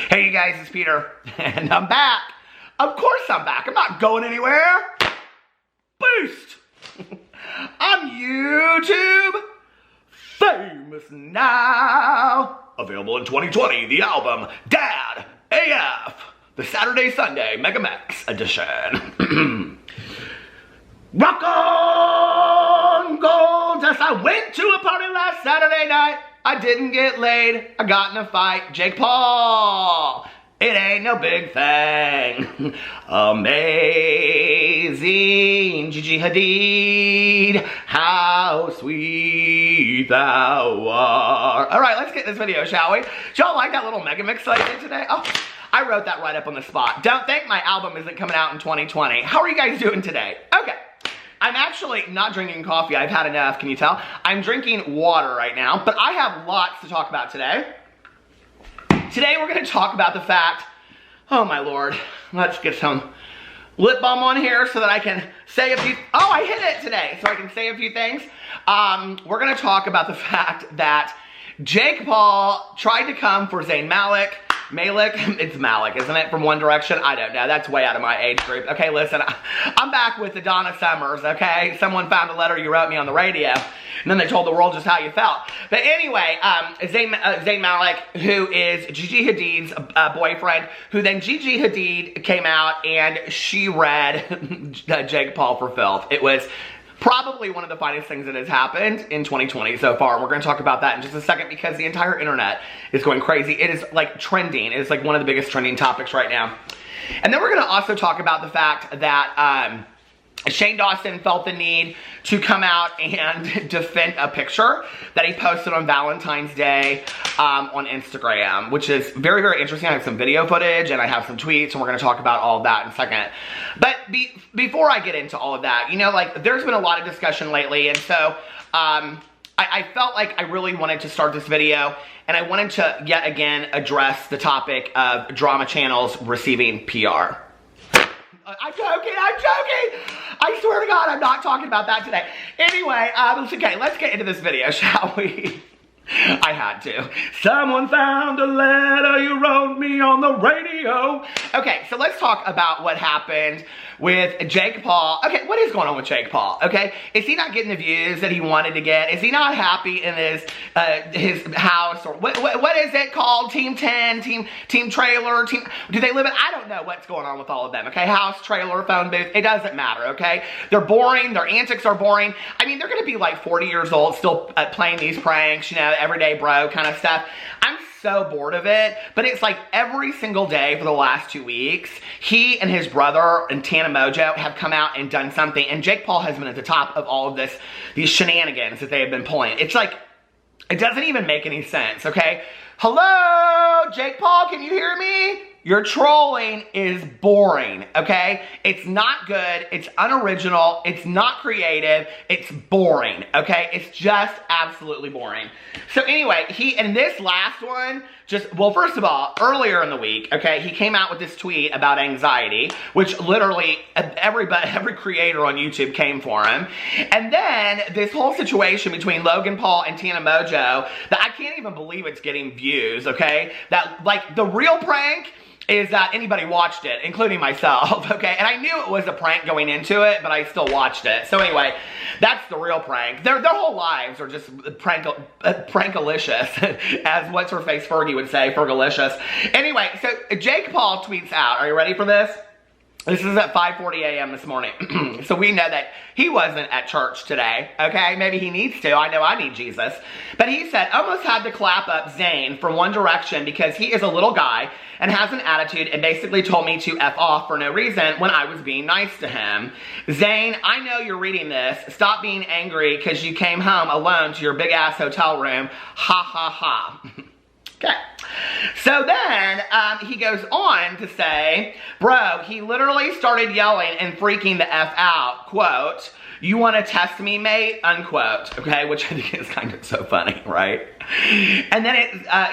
Hey you guys, it's Peter, and I'm back. Of course I'm back. I'm not going anywhere. Boost! I'm YouTube famous now. Available in 2020, the album Dad AF, the Saturday Sunday Megamix edition. Rock on, gold dust. I went to a party last Saturday night. I didn't get laid. I got in a fight. Jake Paul. It ain't no big thing. Amazing Gigi Hadid. How sweet thou art. All right, let's get this video, shall we? Y'all like that little mega mix I did today? Oh, I wrote that right up on the spot. Don't think my album isn't coming out in 2020. How are you guys doing today? Okay. I'm actually not drinking coffee. I've had enough, can you tell? I'm drinking water right now, but I have lots to talk about today. Today we're going to talk about the fact, oh my lord, let's get some lip balm on here so that I can say a few, oh I hit it today, so I can say a few things. We're going to talk about the fact that Jake Paul tried to come for Zayn Malik, it's Malik, isn't it? From One Direction? I don't know. That's way out of my age group. Okay, listen, I'm back with the Donna Summers, okay? Someone found a letter you wrote me on the radio, and then they told the world just how you felt. But anyway, Zayn Malik, who is Gigi Hadid's boyfriend, who then Gigi Hadid came out and she read Jake Paul for filth. It was probably one of the finest things that has happened in 2020 so far. And we're going to talk about that in just a second because the entire internet is going crazy. It is like trending. It is like one of the biggest trending topics right now. And then we're going to also talk about the fact that Shane Dawson felt the need to come out and defend a picture that he posted on Valentine's Day on Instagram, which is very, very interesting. I have some video footage and I have some tweets, and we're going to talk about all of that in a second. But before I get into all of that, you know, like there's been a lot of discussion lately, and so I felt like I really wanted to start this video, and I wanted to yet again address the topic of drama channels receiving PR. I'm joking, I swear to God, I'm not talking about that today. Anyway, okay, let's get into this video, shall we? I had to. Someone found a letter you wrote me on the radio. Okay, so let's talk about what happened with Jake Paul. Okay, what is going on with Jake Paul? Okay, is he not getting the views that he wanted to get? Is he not happy in his house, or what is it called? Team 10, team trailer, team. Do they live in? I don't know what's going on with all of them. Okay, house, trailer, phone booth. It doesn't matter. Okay, they're boring. Their antics are boring. I mean, they're gonna be like 40 years old, still playing these pranks. You know, everyday bro kind of stuff. I'm so bored of it, but it's like every single day for the last 2 weeks, he and his brother and Tana Mojo have come out and done something, and Jake Paul has been at the top of all of these shenanigans that they have been pulling. It's like, it doesn't even make any sense, okay? Hello, Jake Paul, can you hear me? Your trolling is boring, okay? It's not good, it's unoriginal, it's not creative, it's boring, okay? It's just absolutely boring. So anyway, in this last one, well, first of all, earlier in the week, okay, he came out with this tweet about anxiety, which literally every creator on YouTube came for him. And then this whole situation between Logan Paul and Tana Mojo, that I can't even believe it's getting views, okay? That, like, the real prank is that anybody watched it, including myself, okay? And I knew it was a prank going into it, but I still watched it. So anyway, that's the real prank. Their whole lives are just prankalicious, as what's-her-face Fergie would say, Fergalicious. Anyway, so Jake Paul tweets out, are you ready for this? This is at 5:40 a.m. this morning. So we know that he wasn't at church today, okay? Maybe he needs to. I know I need Jesus. But he said, almost had to clap up Zayn from One Direction because he is a little guy and has an attitude and basically told me to F off for no reason when I was being nice to him. Zayn, I know you're reading this. Stop being angry because you came home alone to your big-ass hotel room. Ha, ha, ha. Okay. So then he goes on to say, bro, he literally started yelling and freaking the F out, quote, you want to test me, mate? Unquote. Okay, which I think is kind of so funny, right? And then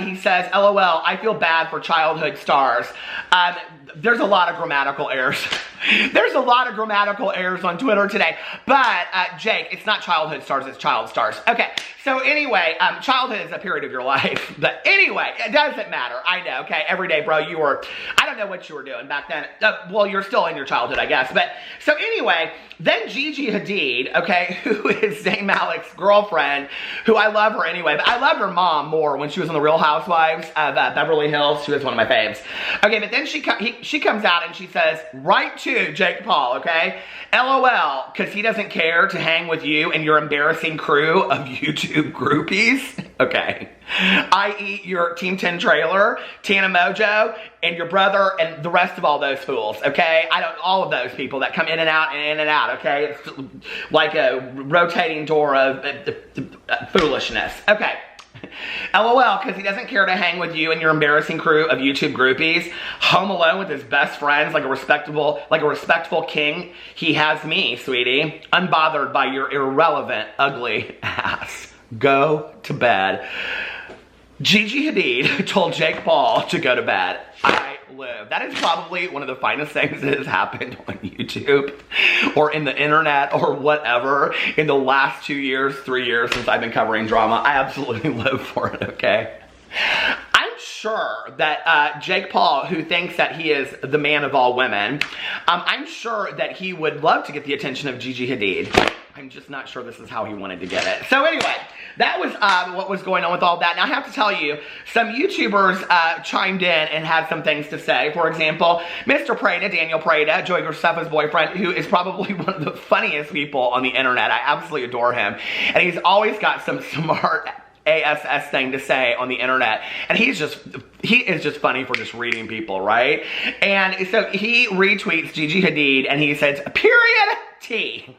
he says, LOL, I feel bad for childhood stars. There's a lot of grammatical errors. There's a lot of grammatical errors on Twitter today. But, Jake, it's not childhood stars, it's child stars. Okay, so anyway, childhood is a period of your life. But anyway, it doesn't matter. I know, okay? Every day, bro, you were, I don't know what you were doing back then. Well, you're still in your childhood, I guess. But, so anyway, then Gigi Hadid, okay, who is Zayn Malik's girlfriend, who I love her anyway, but I loved her mom more when she was on The Real Housewives of Beverly Hills. She was one of my faves. Okay, but then she comes out and she says, right to Jake Paul, okay? LOL, because he doesn't care to hang with you and your embarrassing crew of YouTube groupies. Okay. I.e. your Team 10 trailer, Tana Mojo, and your brother, and the rest of all those fools, okay? All of those people that come in and out and in and out, okay? It's like a rotating door of foolishness. Okay. LOL, because he doesn't care to hang with you and your embarrassing crew of YouTube groupies. Home alone with his best friends like a respectful king. He has me, sweetie. Unbothered by your irrelevant, ugly ass. Go to bed. Gigi Hadid told Jake Paul to go to bed. I live. That is probably one of the finest things that has happened on YouTube or in the internet or whatever in the last 2 years, 3 years since I've been covering drama. I absolutely live for it, okay? I'm sure that Jake Paul, who thinks that he is the man of all women, I'm sure that he would love to get the attention of Gigi Hadid. I'm just not sure this is how he wanted to get it. So anyway, that was what was going on with all that. Now I have to tell you, some YouTubers chimed in and had some things to say. For example, Mr. Prada, Daniel Prada, Joy Graceffa's boyfriend, who is probably one of the funniest people on the internet. I absolutely adore him. And he's always got some smart ASS thing to say on the internet, and he is just funny for just reading people, right? And so he retweets Gigi Hadid and he says, period T.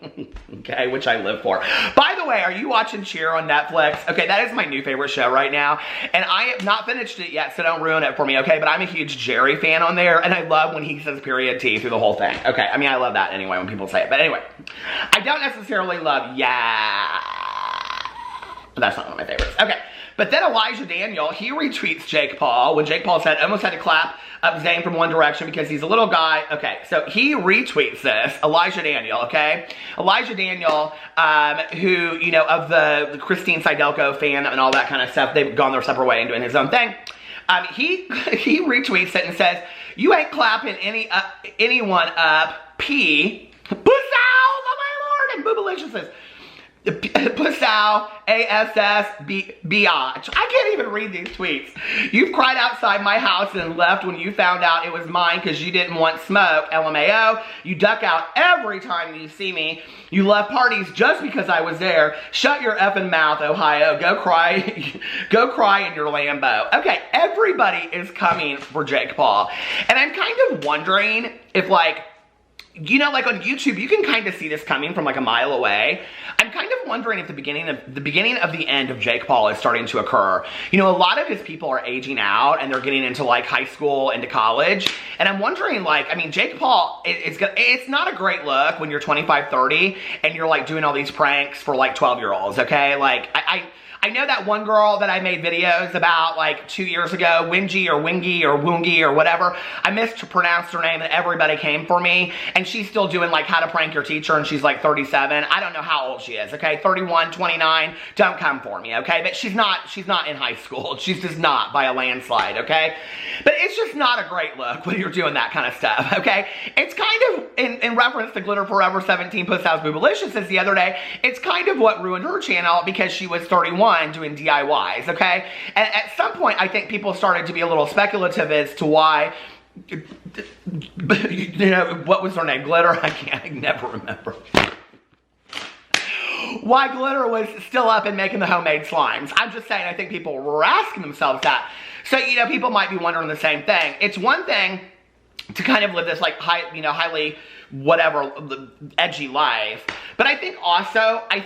Okay, which I live for. By the way, are you watching Cheer on Netflix? Okay, that is my new favorite show right now, and I have not finished it yet, so don't ruin it for me, okay? But I'm a huge Jerry fan on there, and I love when he says period T through the whole thing. Okay, I mean, I love that anyway when people say it, but anyway, I don't necessarily love but that's not one of my favorites. Okay, but then Elijah Daniel, he retweets Jake Paul when Jake Paul said, almost had to clap up Zayn from One Direction because he's a little guy. Okay, so he retweets this, Elijah Daniel, okay? Elijah Daniel, who, you know, of the Christine Seidelko fan and all that kind of stuff, they've gone their separate way and doing his own thing. He retweets it and says, you ain't clapping anyone up, P. Puss out, oh my lord, and Boobalicious says, Pussau, ASS, biatch. I can't even read these tweets. You've cried outside my house and left when you found out it was mine because you didn't want smoke, LMAO. You duck out every time you see me. You left parties just because I was there. Shut your effing mouth, Ohio. Go cry in your Lambo. Okay, everybody is coming for Jake Paul. And I'm kind of wondering if, like, you know, like on YouTube, you can kind of see this coming from like a mile away. I'm kind of wondering if the beginning of the end of Jake Paul is starting to occur. You know, a lot of his people are aging out and they're getting into like high school, into college. And I'm wondering, like, I mean, Jake Paul, it's not a great look when you're 25, 30 and you're like doing all these pranks for like 12-year-olds, okay? Like, I know that one girl that I made videos about like 2 years ago, Wingy or Wingy or Woongy or whatever. I mispronounced her name and everybody came for me. And she's still doing like How to Prank Your Teacher and she's like 37. I don't know how old she is, okay? 31, 29, don't come for me, okay? But she's not in high school. She's just not by a landslide, okay? But it's just not a great look when you're doing that kind of stuff, okay? It's kind of, in reference to Glitter Forever 17 Puss House Boobalicious says the other day, it's kind of what ruined her channel because she was 31 doing DIYs, okay? And at some point, I think people started to be a little speculative as to why, you know, what was her name? Glitter? I never remember. Why Glitter was still up and making the homemade slimes. I'm just saying, I think people were asking themselves that. So, you know, people might be wondering the same thing. It's one thing to kind of live this like highly whatever edgy life, but I think also, I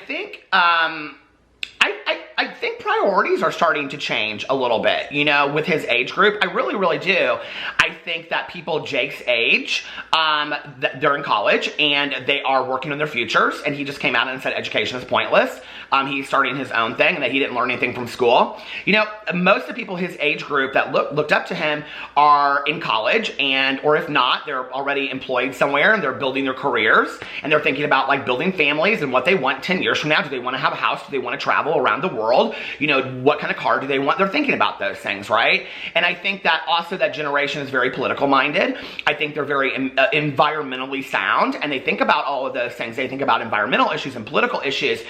think priorities are starting to change a little bit, you know, with his age group. I really, really do. I think that people Jake's age, they're in college and they are working on their futures, and he just came out and said education is pointless. He's starting his own thing and that he didn't learn anything from school. You know, most of the people his age group that looked up to him are in college, and or if not, they're already employed somewhere and they're building their careers, and they're thinking about like building families and what they want 10 years from now. Do they want to have a house? Do they want to travel around the world? You know, what kind of car do they want? They're thinking about those things, right? And I think that also that generation is very political minded. I think they're very environmentally sound, and they think about all of those things. They think about environmental issues and political issues.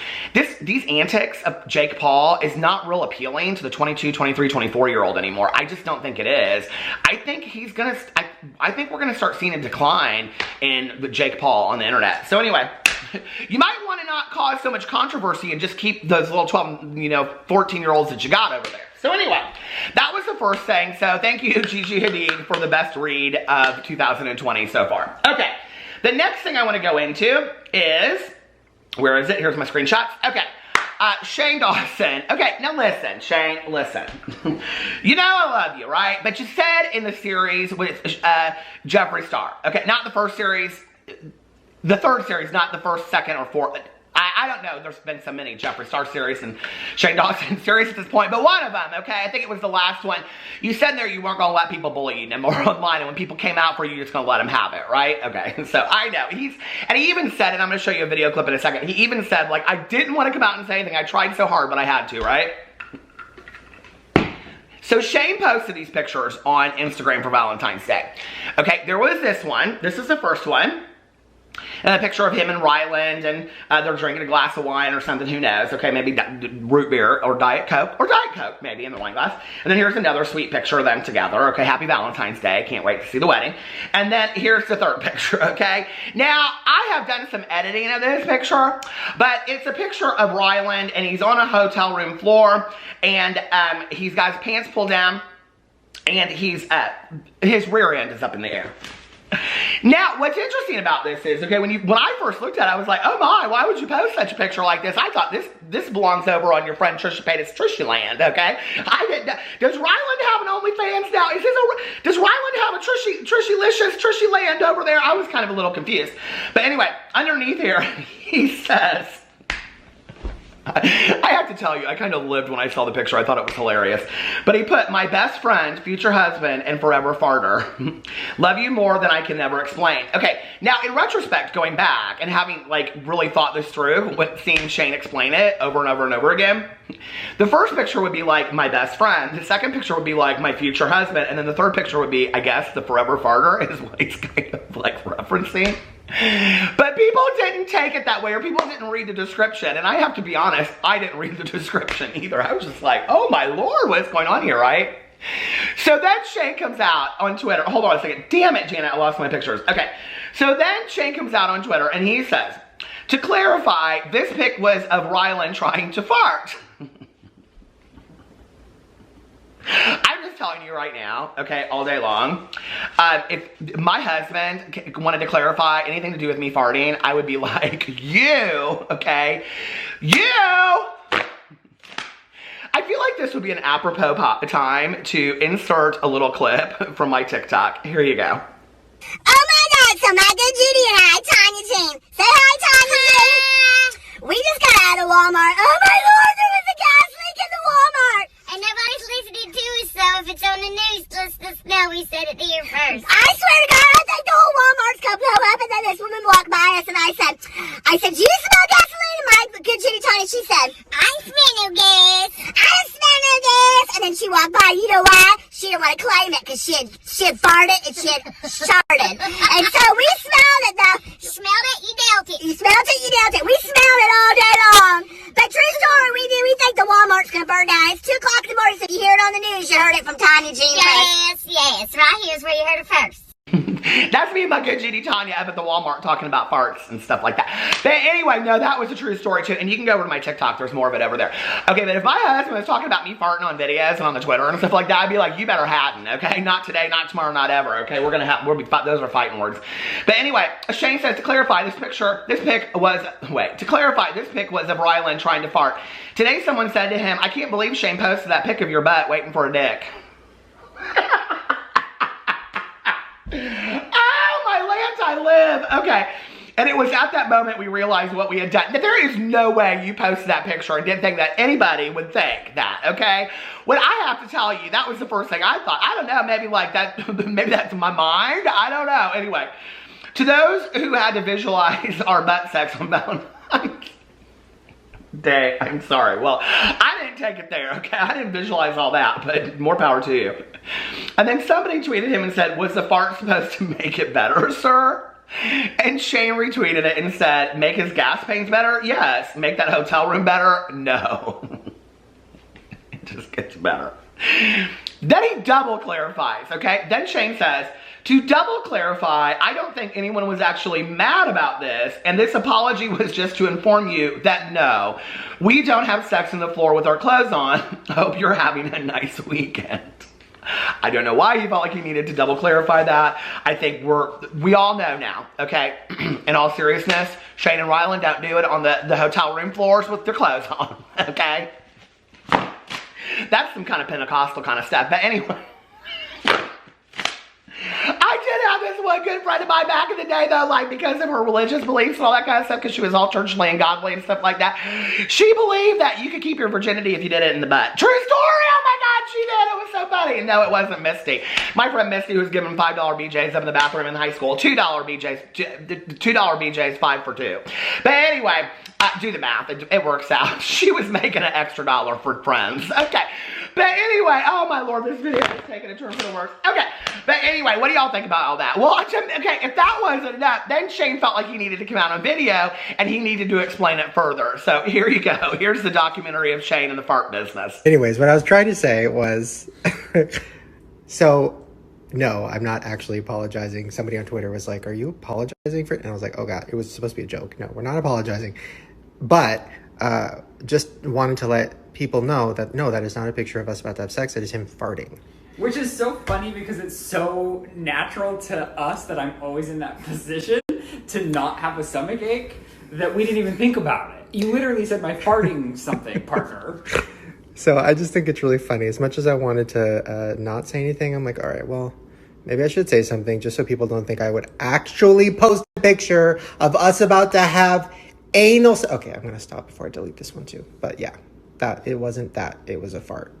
These antics of Jake Paul is not real appealing to the 22, 23, 24-year-old anymore. I just don't think it is. I think he's gonna, I think we're gonna start seeing a decline in Jake Paul on the internet. So anyway, you might want to not cause so much controversy and just keep those little 12, you know, 14-year-olds that you got over there. So anyway, that was the first thing. So thank you, Gigi Hadid, for the best read of 2020 so far. Okay, the next thing I want to go into is, where is it? Here's my screenshots. Okay. Shane Dawson. Okay, now listen, Shane, listen. You know I love you, right? But you said in the series with Jeffree Star. Okay, not the first series. The third series, not the first, second, or fourth. I don't know. There's been so many Jeffree Star series and Shane Dawson series at this point. But one of them, okay, I think it was the last one. You said there you weren't going to let people bully you anymore online. And when people came out for you, you're just going to let them have it, right? Okay, so I know. And he even said, and I'm going to show you a video clip in a second. He even said, like, I didn't want to come out and say anything. I tried so hard, but I had to, right? So Shane posted these pictures on Instagram for Valentine's Day. Okay, there was this one. This is the first one. And a picture of him and Ryland, and they're drinking a glass of wine or something, who knows, okay, maybe root beer or Diet Coke maybe in the wine glass. And then here's another sweet picture of them together, okay, happy Valentine's Day, can't wait to see the wedding. And then here's the third picture, okay. Now, I have done some editing of this picture, but it's a picture of Ryland, and he's on a hotel room floor, and he's got his pants pulled down, and his rear end is up in the air. Now, what's interesting about this is, okay, when I first looked at it, I was like, oh my, why would you post such a picture like this? I thought this belongs over on your friend Trisha Paytas' Trisha Land, okay? I didn't know. Does Ryland have an OnlyFans now? Does Ryland have a Trishy-licious Trishy Land over there? I was kind of a little confused. But anyway, underneath here, he says, I have to tell you, I kind of lived when I saw the picture. I thought it was hilarious. But he put, my best friend, future husband, and forever farter. Love you more than I can ever explain. Okay, now in retrospect, going back and having like really thought this through, seeing Shane explain it over and over and over again, the first picture would be like my best friend. The second picture would be like my future husband. And then the third picture would be, I guess, the forever farter is what he's kind of like referencing. But people didn't take it that way, or people didn't read the description. And I have to be honest, I didn't read the description either. I was just like, oh my Lord, what's going on here, right? So then Shane comes out on Twitter. Hold on a second. Damn it, Janet, I lost my pictures. Okay, so then Shane comes out on Twitter and he says, to clarify, this pic was of Ryland trying to fart. I'm just telling you right now, okay, all day long, if my husband wanted to clarify anything to do with me farting, I would be like, you, okay, you. I feel like this would be an apropos time to insert a little clip from my TikTok. Here you go. Oh my God, so my good Judy and I, Tanya Jean. Say hi, Tanya Jean. We just got out of Walmart. Oh my Lord, there was a gas leak in the Walmart. And nobody's listening to us, so if it's on the news, let us know we said it here first. I swear to God, I think the whole Walmart's come blow up, and then this woman walked by us, and I said, do you smell gasoline? And my good Judy Tanya, she said, I smell no gas. I smell no gas. And then she walked by. You know why? She didn't want to claim it, because she had farted and she had sharted. And so we smelled it, though. You smelled it, you dealt it. You smelled it, you dealt it. We smelled it all day long. But true story, we think the Walmart's going to burn down. It's 2 o'clock in the morning, so if you hear it on the news, you heard it from Tanya Jean. Yes, right here is where you heard it first. That's me and my good Judy Tanya up at the Walmart talking about farts and stuff like that. But anyway, no, that was a true story too. And you can go over to my TikTok. There's more of it over there. Okay, but if my husband was talking about me farting on videos and on the Twitter and stuff like that, I'd be like, you better hadn't, okay? Not today, not tomorrow, not ever, okay? Those are fighting words. But anyway, Shane says to clarify, this pic was of Ryland trying to fart. Today someone said to him, I can't believe Shane posted that pic of your butt waiting for a dick. Oh, my lands, I live. Okay. And it was at that moment we realized what we had done. There is no way you posted that picture and didn't think that anybody would think that, okay? What I have to tell you, that was the first thing I thought. I don't know, maybe like that, maybe that's in my mind. I don't know. Anyway, to those who had to visualize our butt sex on Valentine's Day, I'm sorry. Well, I didn't take it there, okay? I didn't visualize all that, but more power to you. And then somebody tweeted him and said, was the fart supposed to make it better, sir? And Shane retweeted it and said, make his gas pains better? Yes. Make that hotel room better? No. It just gets better. Then he double clarifies, okay? Then Shane says, to double clarify, I don't think anyone was actually mad about this, and this apology was just to inform you that no, we don't have sex on the floor with our clothes on. Hope you're having a nice weekend. I don't know why he felt like he needed to double clarify that. I think we all know now, okay? In all seriousness, Shane and Ryland don't do it on the hotel room floors with their clothes on, okay? That's some kind of Pentecostal kind of stuff, but anyway. I did have this one good friend of mine back in the day, though, like, because of her religious beliefs and all that kind of stuff, because she was all churchly and godly and stuff like that. She believed that you could keep your virginity if you did it in the butt. True story! Oh my God, she did! It was so funny. And no, it wasn't Misty. My friend Misty was given $5 BJs up in the bathroom in high school. $2 BJs, 5 for 2. But anyway, do the math. It works out. She was making an extra $1 for friends. Okay. But anyway, oh my Lord, this video is taking a turn for the worse. Okay, but anyway, what do y'all think about all that? Well, okay, if that wasn't enough, then Shane felt like he needed to come out on video and he needed to explain it further. So here you go. Here's the documentary of Shane and the fart business. Anyways, what I was trying to say was, so no, I'm not actually apologizing. Somebody on Twitter was like, are you apologizing for it? And I was like, oh God, it was supposed to be a joke. No, we're not apologizing. But just wanted to let people know that no, that is not a picture of us about to have sex. It is him farting. Which is so funny because it's so natural to us that I'm always in that position to not have a stomach ache that we didn't even think about it. You literally said my farting something, partner. So I just think it's really funny. As much as I wanted to not say anything, I'm like, all right, well, maybe I should say something just so people don't think I would actually post a picture of us about to have anal. Okay, I'm going to stop before I delete this one too. But yeah. That it wasn't that, it was a fart.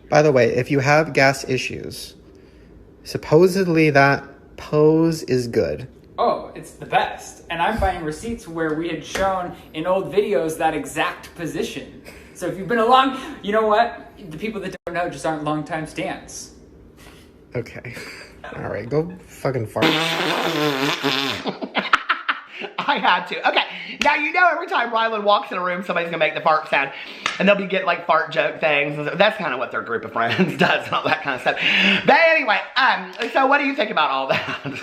By the way, if you have gas issues, supposedly that pose is good. Oh, it's the best. And I'm finding receipts where we had shown in old videos that exact position. So if you've been along, you know what? The people that don't know just aren't long-time stans. Okay. All right, go fucking fart. I had to. Okay, now you know every time Ryland walks in a room, somebody's gonna make the fart sound, and they'll be getting like fart joke things. And that's kind of what their group of friends does, and all that kind of stuff. But anyway, so what do you think about all that?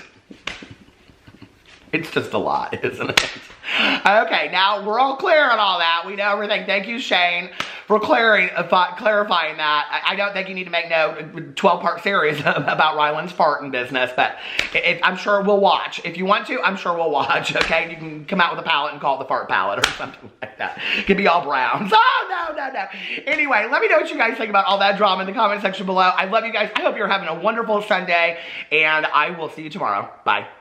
It's just a lot, isn't it? Okay, now we're all clear on all that. We know everything. Thank you, Shane, for clarifying that. I don't think you need to make no 12-part series about Ryland's farting business, but I'm sure we'll watch. If you want to, I'm sure we'll watch, okay? You can come out with a palette and call it the fart palette or something like that. It could be all browns. Oh, no. Anyway, let me know what you guys think about all that drama in the comment section below. I love you guys. I hope you're having a wonderful Sunday, and I will see you tomorrow. Bye.